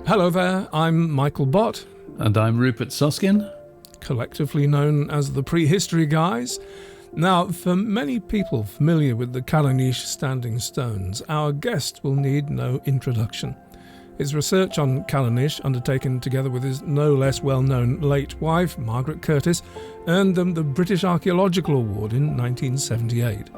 Hello there, I'm Michael Bott. And I'm Rupert Soskin. Collectively known as the Prehistory Guys. Now, for many people familiar with the Callanish Standing Stones, our guest will need no introduction. His research on Callanish, undertaken together with his no less well-known late wife, Margaret Curtis, earned them the British Archaeological Award in 1978.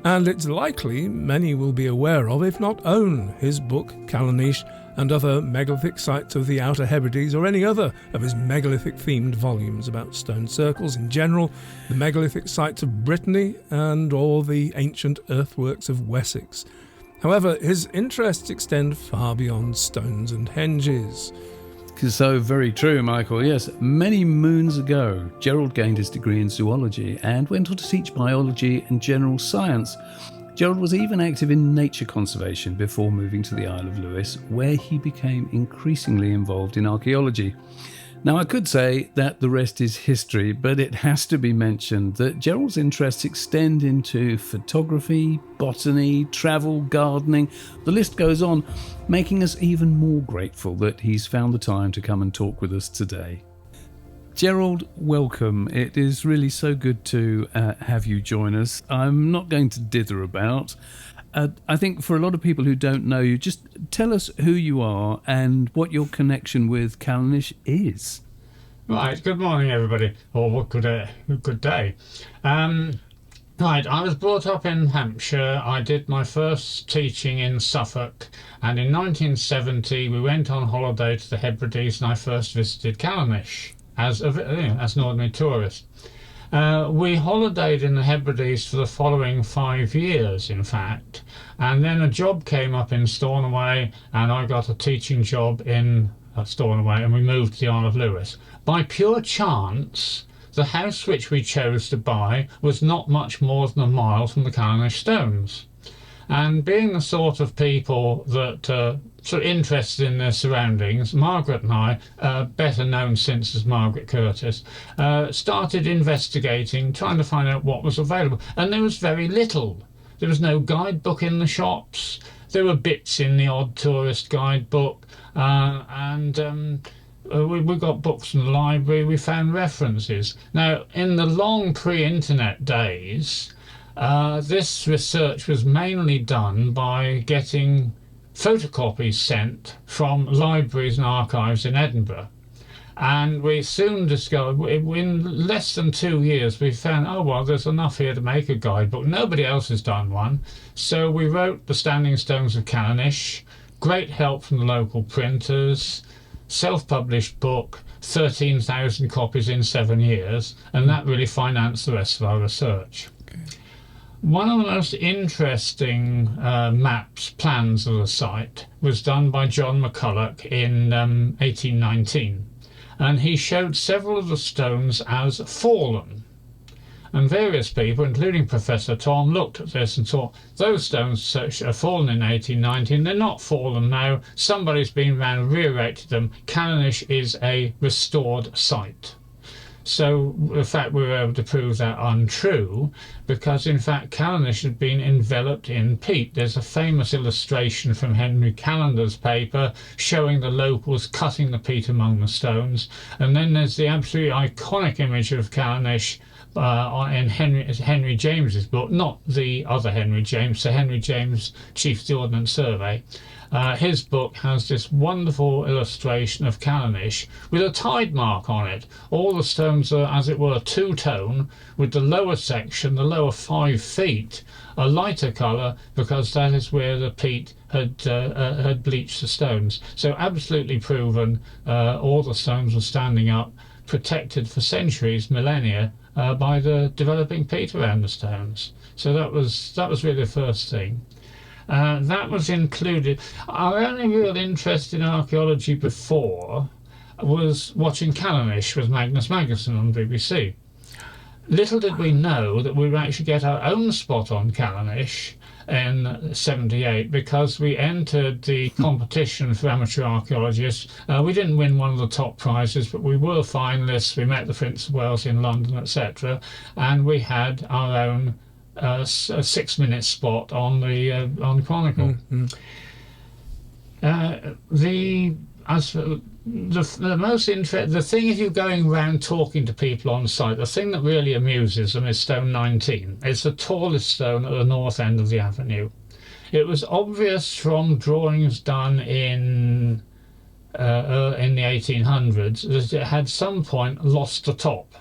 And it's likely many will be aware of, if not own, his book Callanish and other megalithic sites of the Outer Hebrides, or any other of his megalithic-themed volumes about stone circles in general, the megalithic sites of Brittany, and all the ancient earthworks of Wessex. However, his interests extend far beyond stones and henges. So very true, Michael. Yes, many moons ago, Gerald gained his degree in zoology and went on to teach biology and general science. Gerald was even active in nature conservation before moving to the Isle of Lewis, where he became increasingly involved in archaeology. Now, I could say that the rest is history, but it has to be mentioned that Gerald's interests extend into photography, botany, travel, gardening. The list goes on, making us even more grateful that he's found the time to come and talk with us today. Gerald, welcome. It is really so good to have you join us. I'm not going to dither about. I think for a lot of people who don't know you, just tell us who you are and what your connection with Callanish is. Right, good morning everybody, or good day. Right, I was brought up in Hampshire. I did my first teaching in Suffolk, and in 1970 we went on holiday to the Hebrides and I first visited Callanish as an ordinary tourist. We holidayed in the Hebrides for the following 5 years, in fact, and then a job came up in Stornoway and I got a teaching job in Stornoway, and we moved to the Isle of Lewis. By pure chance, the house which we chose to buy was not much more than a mile from the Calanais Stones. And being the sort of people that sort of interested in their surroundings, Margaret and I, better known since as Margaret Curtis, started investigating, trying to find out what was available. And there was very little. There was no guidebook in the shops. There were bits in the odd tourist guidebook, we got books from the library. We found references. Now, in the long pre-internet days, this research was mainly done by getting photocopies sent from libraries and archives in Edinburgh. And we soon discovered, in less than 2 years, we found, oh, well, there's enough here to make a guidebook. Nobody else has done one. So we wrote the Standing Stones of Callanish, great help from the local printers, self-published book, 13,000 copies in 7 years, and that really financed the rest of our research. Okay. One of the most interesting plans of the site was done by John McCulloch in 1819, and he showed several of the stones as fallen. And various people, including Professor Tom, looked at this and thought, those stones are fallen in 1819, they're not fallen now, somebody's been round and re-erected them. Callanish is a restored site. So, in fact, we were able to prove that untrue, because, in fact, Callanish had been enveloped in peat. There's a famous illustration from Henry Callender's paper showing the locals cutting the peat among the stones. And then there's the absolutely iconic image of Callanish in Henry James's book, not the other Henry James, Sir Henry James, Chief of the Ordnance Survey. His book has this wonderful illustration of Callanish with a tide mark on it. All the stones are, as it were, two-tone, with the lower section, the lower 5 feet, a lighter colour, because that is where the peat had bleached the stones. So absolutely proven, all the stones were standing up, protected for centuries, millennia, by the developing peat around the stones. So that was really the first thing. That was included. Our only real interest in archaeology before was watching Callanish with Magnus Magnusson on BBC. Little did we know that we would actually get our own spot on Callanish in 78, because we entered the competition for amateur archaeologists. We didn't win one of the top prizes, but we were finalists. We met the Prince of Wales in London, etc., and we had our own a 6-minute spot on the Chronicle. Mm-hmm. The as the most the thing, if you're going around talking to people on site, the thing that really amuses them is stone 19. It's the tallest stone at the north end of the avenue. It was obvious from drawings done in the 1800s that it had some point lost the top.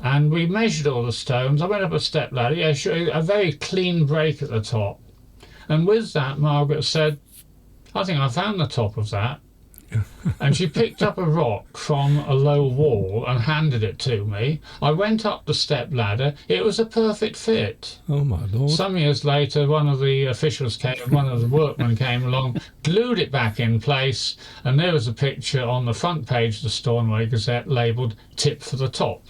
And we measured all the stones. I went up a step ladder, yeah, sure, a very clean break at the top. And with that, Margaret said, I think I found the top of that. And she picked up a rock from a low wall and handed it to me. I went up the step ladder. It was a perfect fit. Oh, my Lord. Some years later, one of the officials came, one of the workmen came along, glued it back in place, and there was a picture on the front page of the Stornoway Gazette labelled "Tip for the Top."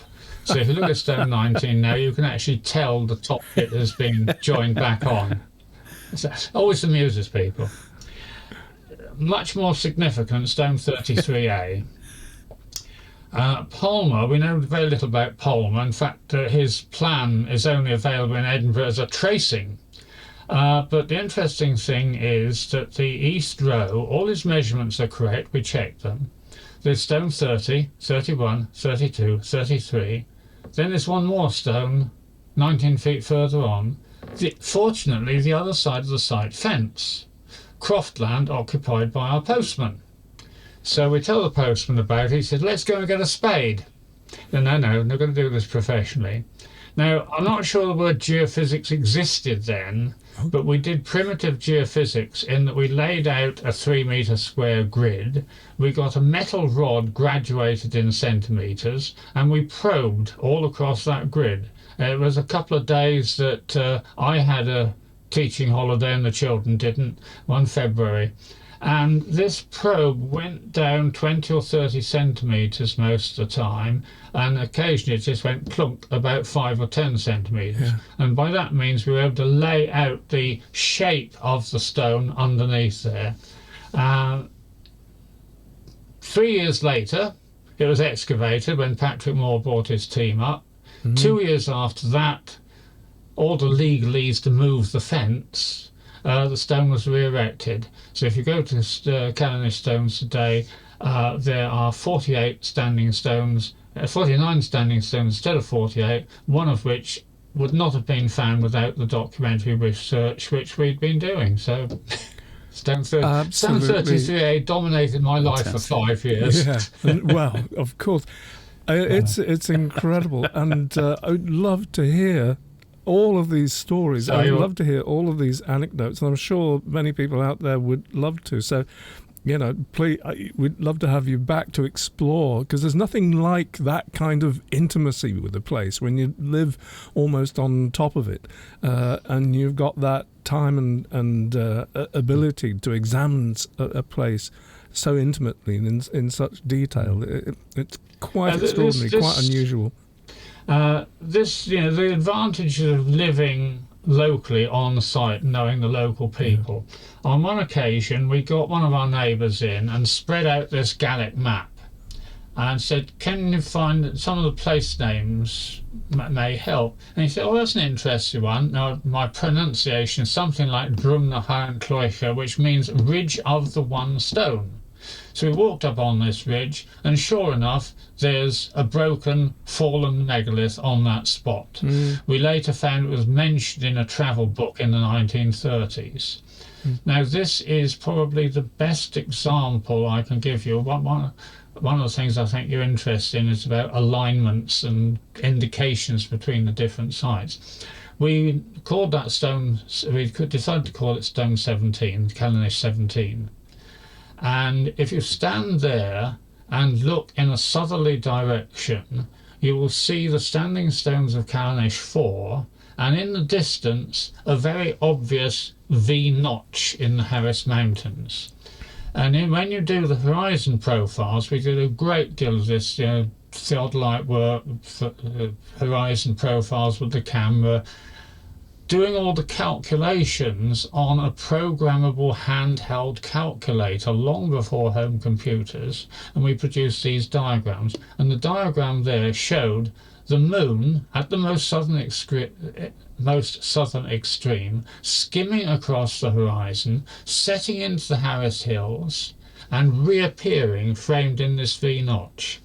So if you look at stone 19 now, you can actually tell the top bit has been joined back on. So it always amuses people. Much more significant, stone 33A. Palmer, we know very little about Palmer. In fact, his plan is only available in Edinburgh as a tracing. But the interesting thing is that the east row, all his measurements are correct, we checked them. There's stone 30, 31, 32, 33. Then there's one more stone, 19 feet further on. Fortunately, the other side of the site fence. Croftland occupied by our postman. So we tell the postman about it. He said, let's go and get a spade. No, they're going to do this professionally. Now, I'm not sure the word geophysics existed then, but we did primitive geophysics in that we laid out a 3-metre square grid. We got a metal rod graduated in centimetres, and we probed all across that grid. It was a couple of days that I had a teaching holiday and the children didn't, one February. And this probe went down 20 or 30 centimetres most of the time, and occasionally it just went plunk about 5 or 10 centimetres. Yeah. And by that means we were able to lay out the shape of the stone underneath there. 3 years later, it was excavated when Patrick Moore brought his team up. 2 years after that, all the legalese to move the fence, the stone was re-erected. So if you go to Callanish stones today, there are 48 standing stones, 49 standing stones instead of 48, one of which would not have been found without the documentary research which we'd been doing. So Stone 33A dominated my life for 5 years. Yeah, well, of course. It's incredible, and I'd love to hear all of these stories. I'd love to hear all of these anecdotes, and I'm sure many people out there would love to. So, please, we'd love to have you back to explore, because there's nothing like that kind of intimacy with a place when you live almost on top of it, and you've got that time and ability to examine a place so intimately and in such detail. It's quite extraordinary, quite unusual. The advantage of living locally on site, knowing the local people. Yeah. On one occasion, we got one of our neighbours in and spread out this Gallic map and said, can you find some of the place names may help? And he said, oh, that's an interesting one. Now, my pronunciation is something like Drumnahan Cloicha, which means ridge of the one stone. So we walked up on this ridge, and sure enough, there's a broken, fallen megalith on that spot. We later found it was mentioned in a travel book in the 1930s. Now, this is probably the best example I can give you. One of the things I think you're interested in is about alignments and indications between the different sites. We called that stone, we decided to call it Stone 17, Callanish 17. And if you stand there and look in a southerly direction, you will see the Standing Stones of Callanish 4, and in the distance a very obvious V notch in the Harris Mountains. And when you do the horizon profiles, we did a great deal of this, theodolite work, horizon profiles with the camera, doing all the calculations on a programmable handheld calculator long before home computers, and we produced these diagrams. And the diagram there showed the moon at the most southern extreme skimming across the horizon, setting into the Harris Hills, and reappearing framed in this V-notch.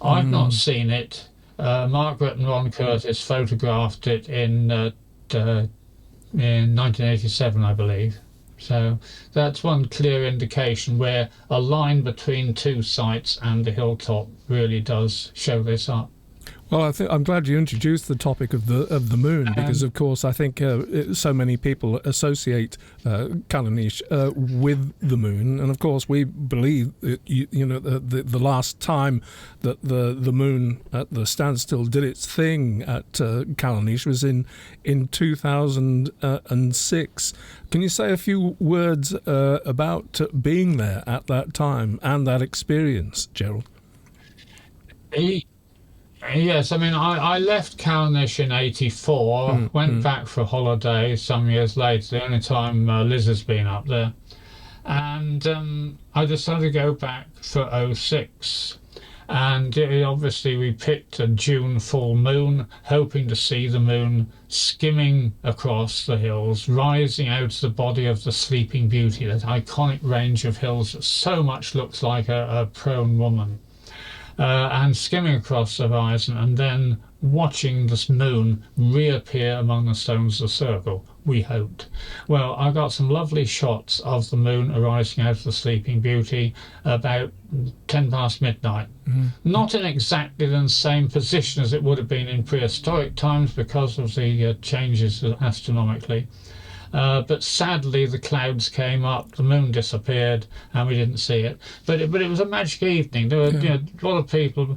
I've not seen it. Margaret and Ron Curtis photographed it in 1987, I believe. So that's one clear indication where a line between two sites and the hilltop really does show this up. Well, I'm glad you introduced the topic of the moon, because of course I think so many people associate Callanish with the moon, and of course we believe that the last time that the moon at the standstill did its thing at Callanish was in 2006. Can you say a few words about being there at that time and that experience, Gerald? Yes, I mean, I left Callanish in '84, went back for a holiday some years later, the only time Liz has been up there. And I decided to go back for '06. And obviously we picked a June full moon, hoping to see the moon skimming across the hills, rising out of the body of the Sleeping Beauty, that iconic range of hills that so much looks like a prone woman. And skimming across the horizon, and then watching this moon reappear among the stones of the circle, we hoped. Well, I got some lovely shots of the moon arising out of the Sleeping Beauty about 10 past midnight. Not in exactly the same position as it would have been in prehistoric times because of the changes astronomically. But sadly the clouds came up, the moon disappeared, and we didn't see it. But it was a magic evening. There were a lot of people.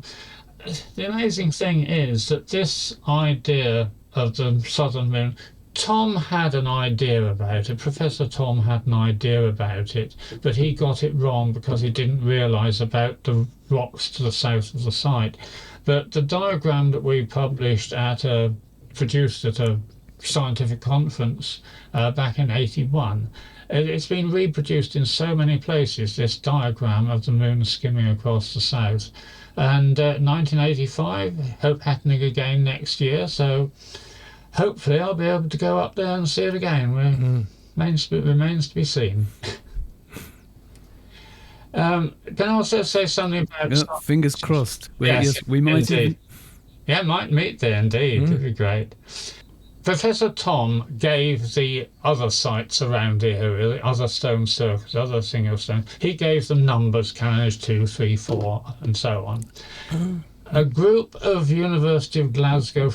The amazing thing is that this idea of the southern moon, Tom had an idea about it. Professor Tom had an idea about it, but he got it wrong because he didn't realise about the rocks to the south of the site. But the diagram that we produced at a scientific conference back in '81. It's been reproduced in so many places, this diagram of the moon skimming across the south. And 1985, hope happening again next year, so hopefully I'll be able to go up there and see it again. Remains to be seen. Can I also say something about... fingers crossed. Yes, we might indeed. Might meet there indeed. It'd be great. Professor Tom gave the other sites around here, the other stone circles, other single stones, he gave them numbers, Callanish 2, 3, 4, and so on. A group of University of Glasgow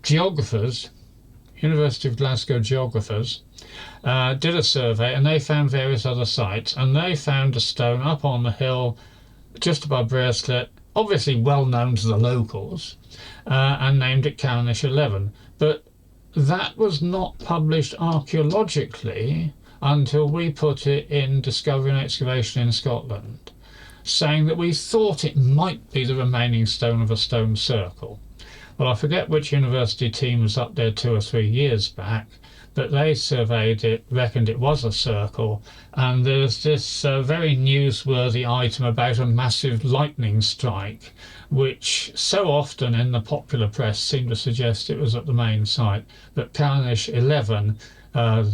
geographers, University of Glasgow geographers, did a survey, and they found various other sites, and they found a stone up on the hill just above Bracelet, obviously well known to the locals, and named it Callanish 11. But that was not published archaeologically until we put it in Discovery and Excavation in Scotland, saying that we thought it might be the remaining stone of a stone circle. Well, I forget which university team was up there 2 or 3 years back, but they surveyed it, reckoned it was a circle, and there's this very newsworthy item about a massive lightning strike, which so often in the popular press seemed to suggest it was at the main site. But Callanish 11, I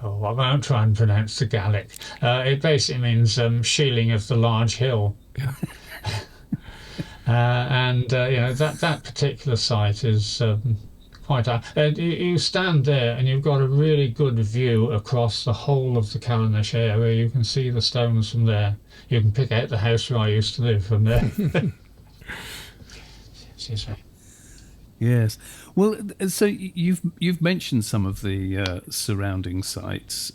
won't try and pronounce the Gaelic. It basically means shieling of the large hill. Yeah. That particular site is quite. You stand there and you've got a really good view across the whole of the Callanish area. You can see the stones from there. You can pick out the house where I used to live from there. Yes. Well, so you've mentioned some of the surrounding sites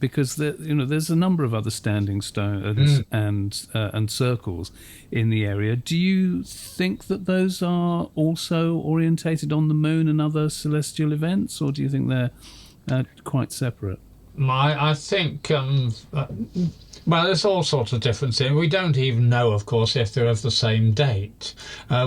because there's a number of other standing stones and circles in the area. Do you think that those are also orientated on the moon and other celestial events, or do you think they're quite separate? I think. Well, there's all sorts of differences. We don't even know, of course, if they're of the same date.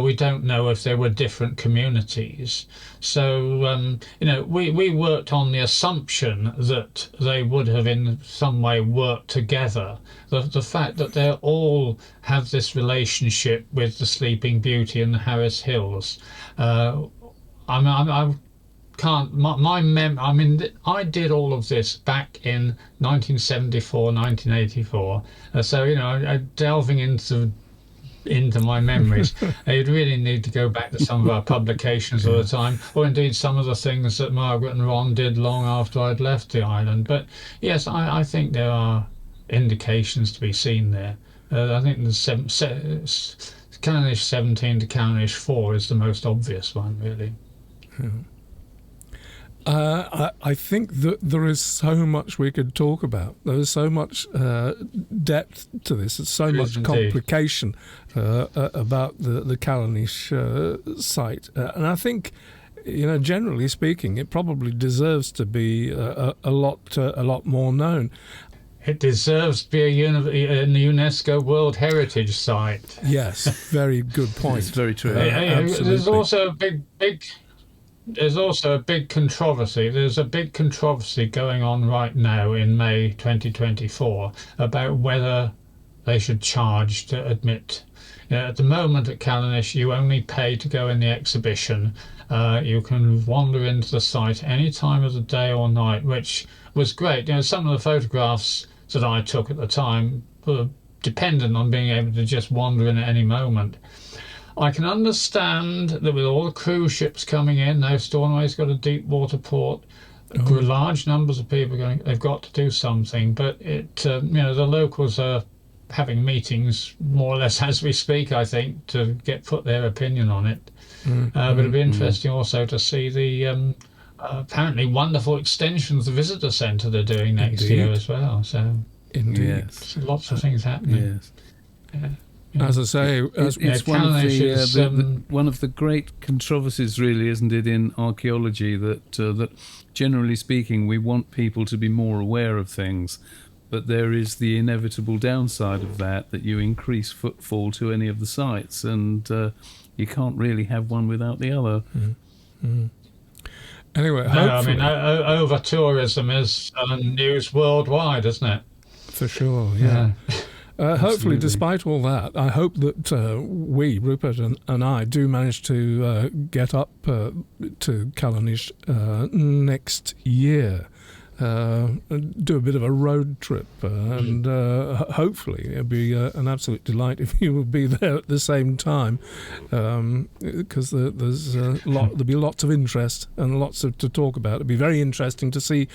We don't know if they were different communities. So, we worked on the assumption that they would have in some way worked together. The fact that they all have this relationship with the Sleeping Beauty and the Harris Hills. can't. I mean, I did all of this back in 1974, 1984. So delving into my memories. You'd really need to go back to some of our publications at the time, or indeed some of the things that Margaret and Ron did long after I'd left the island. But yes, I think there are indications to be seen there. I think the Callanish 17 to Callanish 4 is the most obvious one, really. I think that there is so much we could talk about. There is so much depth to this. There's so much complication about the Callanish site. And I think, generally speaking, it probably deserves to be a lot more known. It deserves to be a UNESCO World Heritage Site. Yes, very good point. It's very true. There's also a big There's also a big controversy. There's a big controversy going on right now in May 2024 about whether they should charge to admit. At the moment at Callanish, you only pay to go in the exhibition. You can wander into the site any time of the day or night, which was great. Some of the photographs that I took at the time were dependent on being able to just wander in at any moment. I can understand that with all the cruise ships coming in, now Stornoway's got a deep water port, large numbers of people going, they've got to do something. But the locals are having meetings more or less as we speak, I think, to put their opinion on it. But it'd be interesting also to see the apparently wonderful extensions of the visitor centre they're doing next year as well. So lots of things happening. Yes. Yeah. As I say, it's one of the great controversies, really, isn't it, in archaeology, that generally speaking we want people to be more aware of things, but there is the inevitable downside of that you increase footfall to any of the sites, and you can't really have one without the other. Anyway, over tourism is news worldwide, isn't it? For sure, yeah. Hopefully, despite all that, I hope that we, Rupert and I, do manage to get up to Callanish next year, do a bit of a road trip, and hopefully it'll be an absolute delight if you will be there at the same time, because there'll be lots of interest and lots to talk about. It'll be very interesting to see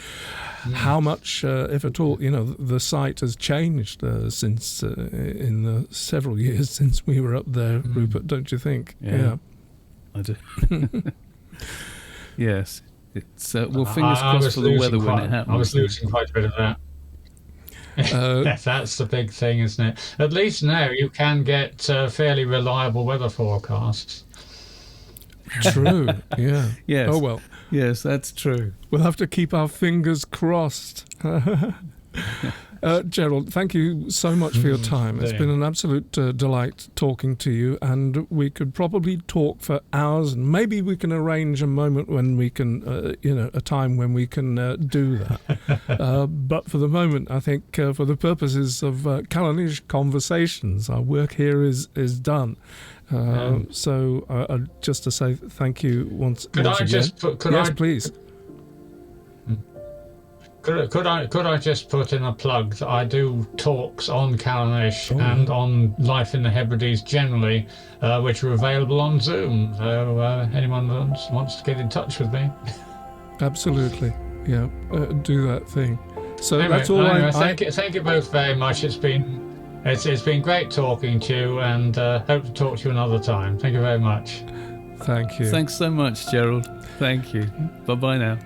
how much, if at all, the site has changed since in the several years since we were up there, Rupert, don't you think? Yeah. I do. Yes. It's fingers crossed for the weather when it happens. I was losing quite a bit of that. That's the big thing, isn't it? At least now you can get fairly reliable weather forecasts. True, yeah. Yes. Oh, well. Yes, that's true. We'll have to keep our fingers crossed. Gerald, thank you so much for your time. It's been an absolute delight talking to you, and we could probably talk for hours, and maybe we can arrange a moment when we can, a time when we can do that. But for the moment, I think for the purposes of Calanais Conversations, our work here is done. So just to say thank you once again. Please. Could I just put in a plug that I do talks on Callanish and on life in the Hebrides generally, which are available on Zoom. So anyone that wants to get in touch with me. Absolutely, yeah. Do that thing. So anyway, that's all. Thank you both very much. It's been great talking to you, and hope to talk to you another time. Thank you very much. Thank you. Thanks so much, Gerald. Thank you. Bye-bye now.